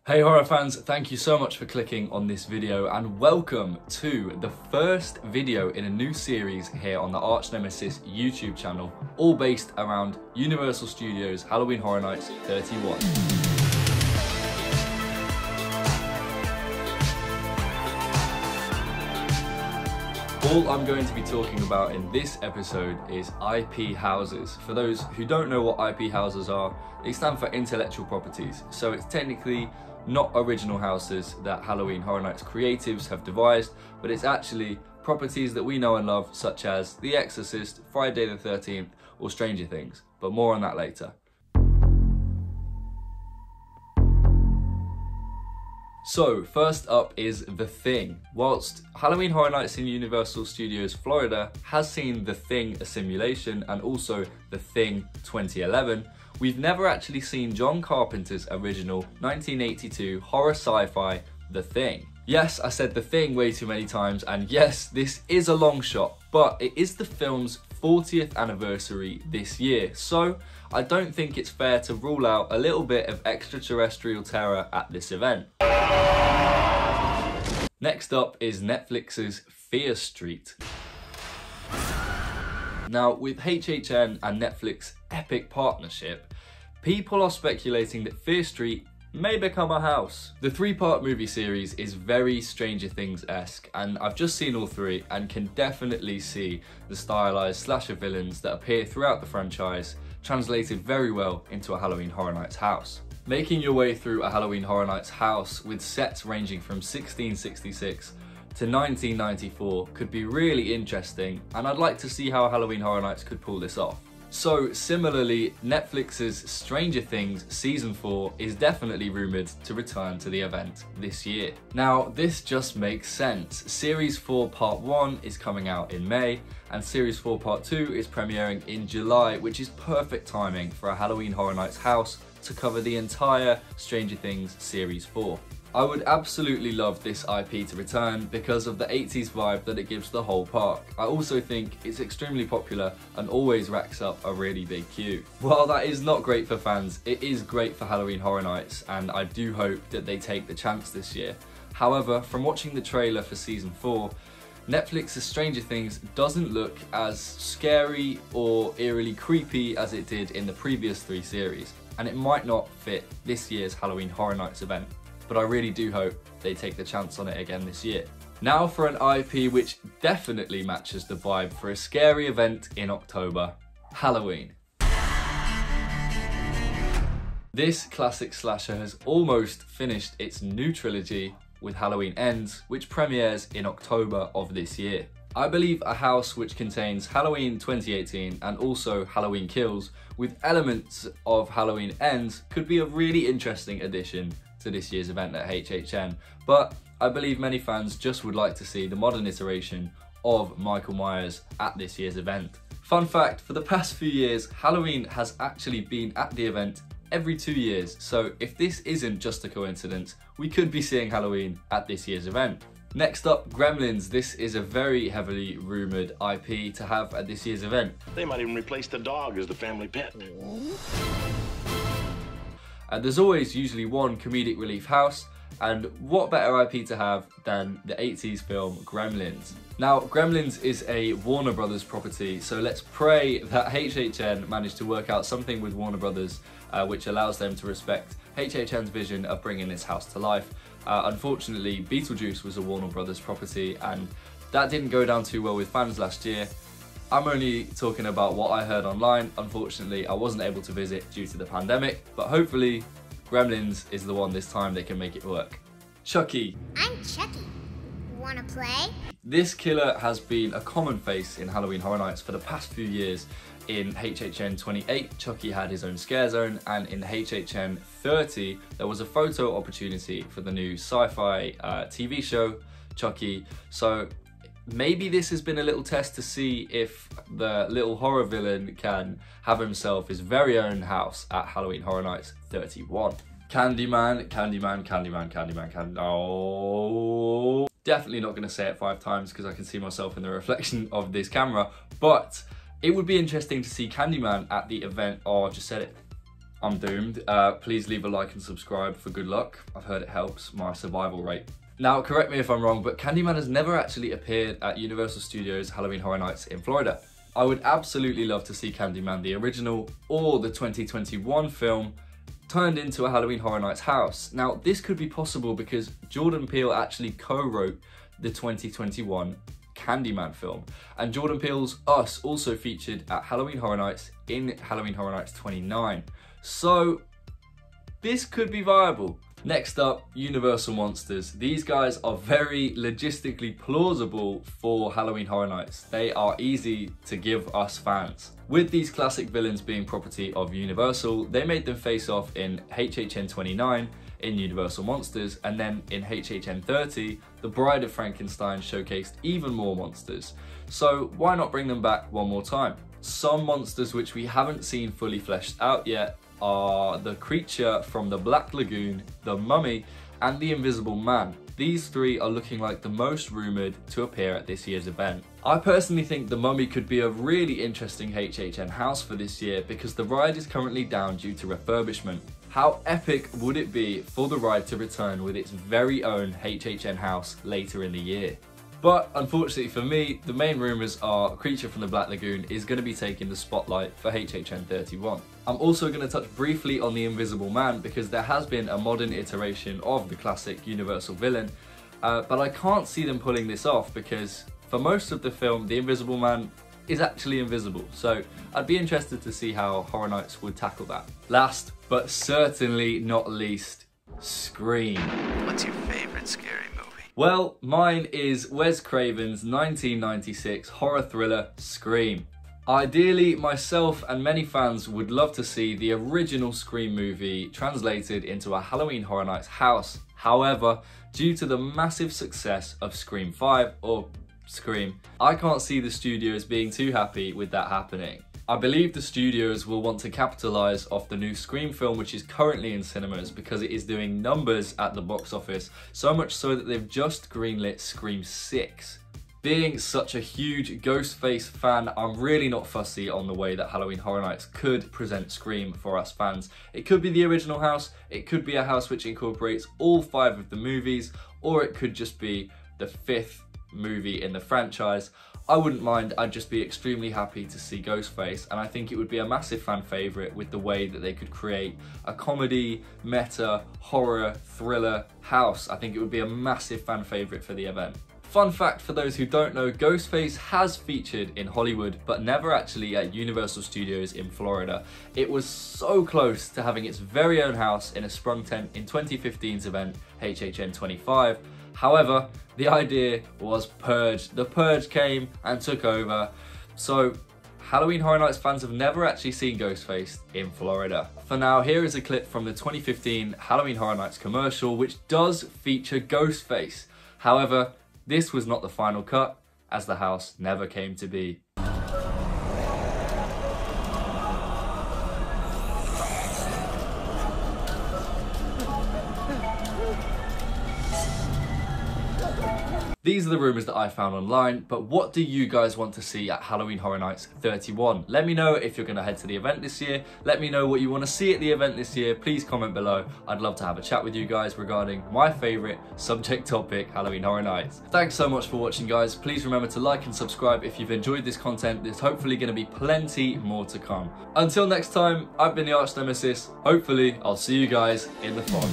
Hey horror fans, thank you so much for clicking on this video and welcome to the first video in a new series here on the Arch Nemesis YouTube channel, all based around Universal Studios Halloween Horror Nights 31. All I'm going to be talking about in this episode is IP houses. For those who don't know what IP houses are, they stand for intellectual properties. So it's technically not original houses that Halloween Horror Nights creatives have devised, but it's actually properties that we know and love, such as The Exorcist, Friday the 13th, or Stranger Things. But more on that later. So, first up is The Thing. Whilst Halloween Horror Nights in Universal Studios Florida has seen The Thing, a simulation, and also The Thing 2011, we've never actually seen John Carpenter's original 1982 horror sci-fi The Thing. Yes, I said The Thing way too many times, and yes, this is a long shot, but it is the film's 40th anniversary this year, so I don't think it's fair to rule out a little bit of extraterrestrial terror at this event. Next up is Netflix's Fear Street. Now, with HHN and Netflix's epic partnership, people are speculating that Fear Street may become a house. The three-part movie series is very Stranger Things-esque, and I've just seen all three and can definitely see the stylized slasher villains that appear throughout the franchise translated very well into a Halloween Horror Nights house. Making your way through a Halloween Horror Nights house with sets ranging from 1666 to 1994 could be really interesting, and I'd like to see how Halloween Horror Nights could pull this off. So similarly, Netflix's Stranger Things Season 4 is definitely rumoured to return to the event this year. Now, this just makes sense. Series 4 Part 1 is coming out in May, and Series 4 Part 2 is premiering in July, which is perfect timing for a Halloween Horror Nights house to cover the entire Stranger Things Series 4. I would absolutely love this IP to return because of the 80s vibe that it gives the whole park. I also think it's extremely popular and always racks up a really big queue. While that is not great for fans, it is great for Halloween Horror Nights, and I do hope that they take the chance this year. However, from watching the trailer for Season 4, Netflix's Stranger Things doesn't look as scary or eerily creepy as it did in the previous three series, and it might not fit this year's Halloween Horror Nights event. But I really do hope they take the chance on it again this year. Now for an IP which definitely matches the vibe for a scary event in October, Halloween. This classic slasher has almost finished its new trilogy with Halloween Ends, which premieres in October of this year. I believe a house which contains Halloween 2018 and also Halloween Kills with elements of Halloween Ends could be a really interesting addition to this year's event at HHN, but I believe many fans just would like to see the modern iteration of Michael Myers at this year's event. Fun fact, for the past few years, Halloween has actually been at the event every 2 years, so if this isn't just a coincidence, we could be seeing Halloween at this year's event. Next up, Gremlins. This is a very heavily rumoured IP to have at this year's event. They might even replace the dog as the family pet. There's always usually one comedic relief house, and what better IP to have than the 80s film Gremlins. Now, Gremlins is a Warner Brothers property, so let's pray that HHN managed to work out something with Warner Brothers which allows them to respect HHN's vision of bringing this house to life. Unfortunately, Beetlejuice was a Warner Brothers property, and that didn't go down too well with fans last year. I'm only talking about what I heard online. Unfortunately, I wasn't able to visit due to the pandemic, but hopefully Gremlins is the one this time they can make it work. Chucky. I'm Chucky. Wanna play? This killer has been a common face in Halloween Horror Nights for the past few years. In HHN 28, Chucky had his own scare zone, and in HHN 30, there was a photo opportunity for the new sci-fi TV show, Chucky. So maybe this has been a little test to see if the little horror villain can have himself his very own house at Halloween Horror Nights 31. Candyman, Candyman, Candyman, Candyman, Candyman. Oh. Definitely not going to say it 5 times because I can see myself in the reflection of this camera, but it would be interesting to see Candyman at the event. Oh, I just said it. I'm doomed. Please leave a like and subscribe for good luck. I've heard it helps my survival rate. Now, correct me if I'm wrong, but Candyman has never actually appeared at Universal Studios Halloween Horror Nights in Florida. I would absolutely love to see Candyman, the original, or the 2021 film, turned into a Halloween Horror Nights house. Now, this could be possible because Jordan Peele actually co-wrote the 2021 Candyman film, and Jordan Peele's Us also featured at Halloween Horror Nights in Halloween Horror Nights 29. So, this could be viable. Next up, Universal Monsters. These guys are very logistically plausible for Halloween Horror Nights. They are easy to give us fans. With these classic villains being property of Universal, they made them face off in HHN 29, in Universal Monsters, and then in HHN 30, The Bride of Frankenstein showcased even more monsters. So why not bring them back one more time? Some monsters which we haven't seen fully fleshed out yet are the creature from the Black Lagoon, the Mummy, and the Invisible Man. These three are looking like the most rumoured to appear at this year's event. I personally think the Mummy could be a really interesting HHN house for this year because the ride is currently down due to refurbishment. How epic would it be for the ride to return with its very own HHN house later in the year? But unfortunately for me, the main rumours are Creature from the Black Lagoon is going to be taking the spotlight for HHN 31. I'm also going to touch briefly on the Invisible Man because there has been a modern iteration of the classic Universal villain, but I can't see them pulling this off because for most of the film, the Invisible Man is actually invisible. So I'd be interested to see how Horror Nights would tackle that. Last, but certainly not least, Scream. What's your favorite scary movie? Well, mine is Wes Craven's 1996 horror thriller, Scream. Ideally, myself and many fans would love to see the original Scream movie translated into a Halloween Horror Nights house. However, due to the massive success of Scream 5, or Scream, I can't see the studios being too happy with that happening. I believe the studios will want to capitalise off the new Scream film which is currently in cinemas because it is doing numbers at the box office, so much so that they've just greenlit Scream 6. Being such a huge Ghostface fan, I'm really not fussy on the way that Halloween Horror Nights could present Scream for us fans. It could be the original house, it could be a house which incorporates all 5 of the movies, or it could just be the 5th movie in the franchise. I wouldn't mind, I'd just be extremely happy to see Ghostface, and I think it would be a massive fan favourite with the way that they could create a comedy, meta, horror, thriller house. I think it would be a massive fan favourite for the event. Fun fact for those who don't know, Ghostface has featured in Hollywood, but never actually at Universal Studios in Florida. It was so close to having its very own house in a sprung tent in 2015's event, HHN 25. However, the idea was purged. The purge came and took over. So Halloween Horror Nights fans have never actually seen Ghostface in Florida. For now, here is a clip from the 2015 Halloween Horror Nights commercial, which does feature Ghostface. However, this was not the final cut, as the house never came to be. These are the rumours that I found online, but what do you guys want to see at Halloween Horror Nights 31? Let me know if you're going to head to the event this year. Let me know what you want to see at the event this year. Please comment below. I'd love to have a chat with you guys regarding my favourite subject topic, Halloween Horror Nights. Thanks so much for watching, guys. Please remember to like and subscribe if you've enjoyed this content. There's hopefully going to be plenty more to come. Until next time, I've been the Arch Nemesis. Hopefully, I'll see you guys in the fog.